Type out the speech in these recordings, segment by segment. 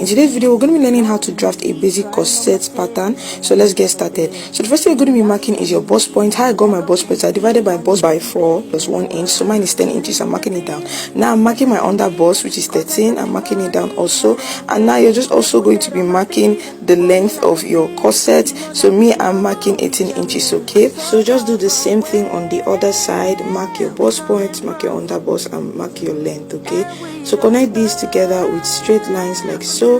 In today's video, we're going to be learning how to draft a basic corset pattern. So let's get started. So the first thing you're going to be marking is your bust point. How I got my bust point, I divided my bust by 4 plus 1 inch. So mine is 10 inches. I'm marking it down. Now I'm marking my under bust, which is 13. I'm marking it down also. And now you're just also going to be marking the length of your corset. So me, I'm marking 18 inches, okay? So just do the same thing on the other side. Mark your bust point, mark your under bust, and mark your length, okay? So connect these together with straight lines like so.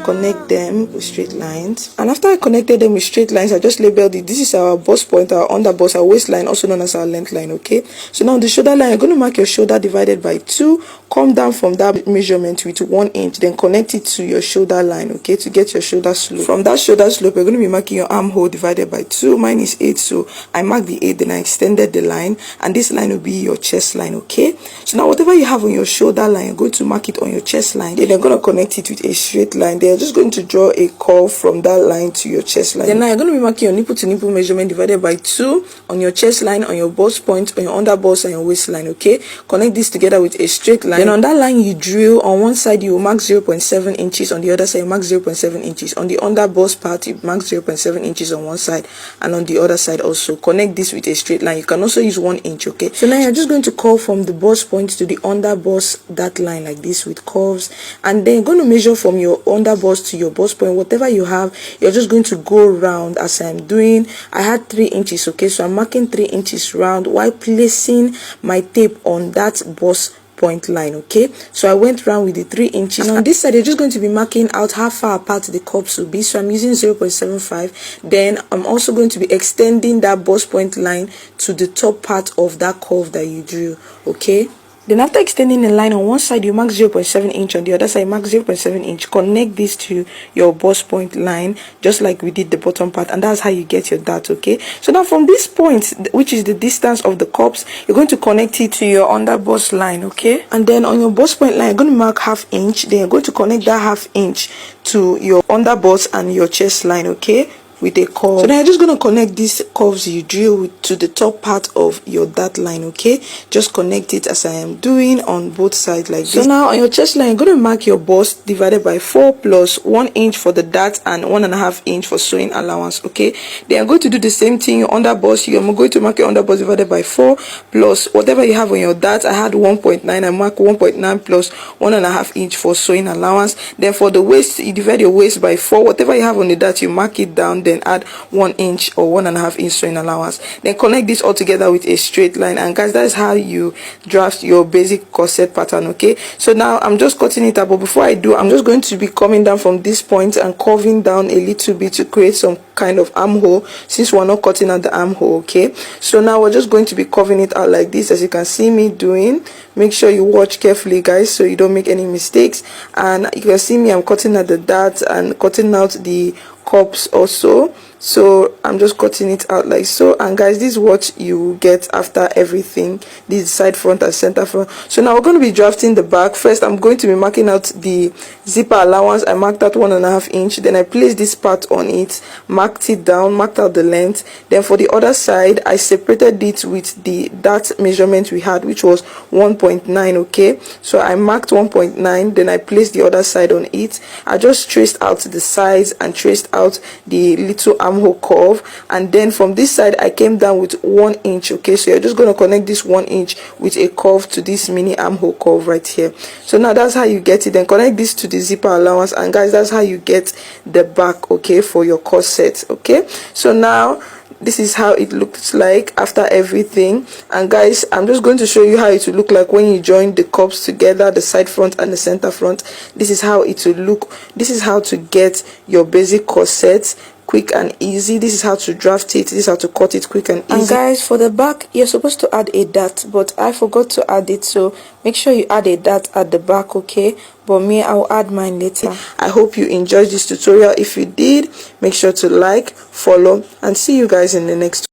Connect them with straight lines, and after I connected them with straight lines, I just labeled it. This is our bust point, our under bust, our waistline, also known as our length line, okay? So now the shoulder line, you're going to mark your shoulder divided by 2. Come down from that measurement with 1 inch, then connect it to your shoulder line, okay, to get your shoulder slope. From that shoulder slope, you're going to be marking your armhole divided by 2. Mine is 8, so I marked the 8, then I extended the line, and this line will be your chest line, okay? So now whatever you have on your shoulder line, you're going to mark it on your chest line. Then you're going to connect it with a straight line. Then you're just going to draw a curve from that line to your chest line. Then now you're going to be marking your nipple to nipple measurement divided by 2 on your chest line, on your bust point, on your under bust, and your waistline, okay? Connect this together with a straight line. Then on that line you drill, on one side you will mark 0.7 inches, on the other side you mark 0.7 inches. On the under bust part you mark 0.7 inches on one side, and on the other side also. Connect this with a straight line. You can also use 1 inch, okay? So now you're just going to curve from the bust point to the under bust, that line like this with curves, and then you're going to measure from your under bust to your bust point. Whatever you have, you're just going to go round as I'm doing. I had 3 inches, okay? So I'm marking 3 inches round while placing my tape on that bust point line, okay? So I went round with the 3 inches. And on this side, you're just going to be marking out how far apart the cups will be. So I'm using 0.75. Then I'm also going to be extending that bust point line to the top part of that curve that you drew, okay? Then after extending the line, on one side you mark 0.7 inch, on the other side mark 0.7 inch. Connect this to your bust point line just like we did the bottom part, and that's how you get your dart, okay? So now from this point, which is the distance of the cups, you're going to connect it to your under bust line, okay? And then on your bust point line, you're going to mark ½ inch. Then you're going to connect that ½ inch to your under bust and your chest line, okay, with a curve. So now you're just going to connect these curves you drill to the top part of your dart line, okay? Just connect it as I am doing on both sides like this. So now on your chest line, you're going to mark your bust divided by 4 plus 1 inch for the dart and 1.5 inch for sewing allowance, okay? Then I'm going to do the same thing. Your under bust, I'm going to mark your under bust divided by 4 plus whatever you have on your dart. I had 1.9. I mark 1.9 plus 1.5 inch for sewing allowance. Then for the waist, you divide your waist by 4. Whatever you have on the dart, you mark it down, then add 1 inch or 1.5 inch sewing allowance. Then connect this all together with a straight line. And guys, that is how you draft your basic corset pattern, okay? So now I'm just cutting it up, but before I do, I'm just going to be coming down from this point and curving down a little bit to create some kind of armhole, since we're not cutting out the armhole, okay? So now we're just going to be curving it out like this, as you can see me doing. Make sure you watch carefully, guys, so you don't make any mistakes. And you can see me, I'm cutting out the dart and cutting out the cups also. So I'm just cutting it out like so. And guys, this is what you get after everything. This is side front and center front. So now we're going to be drafting the back. First, I'm going to be marking out the zipper allowance. I marked out 1.5 inch. Then I placed this part on it, marked it down, marked out the length. Then for the other side, I separated it with the dart measurement we had, which was 1.9, okay? So I marked 1.9, then I placed the other side on it. I just traced out the sides and traced out the little armhole curve, and then from this side I came down with 1 inch, okay? So you're just going to connect this 1 inch with a curve to this mini armhole curve right here. So now that's how you get it. Then connect this to the zipper allowance, and guys, that's how you get the back, okay, for your corset, okay? So now this is how it looks like after everything. And guys, I'm just going to show you how it will look like when you join the cups together, the side front and the center front. This is how it will look. This is how to get your basic corset quick and easy. This is how to draft it. This is how to cut it quick and easy. And guys, for the back, you're supposed to add a dart, but I forgot to add it, so make sure you add a dart at the back, okay? But me, I'll add mine later. I hope you enjoyed this tutorial. If you did, make sure to like, follow, and see you guys in the next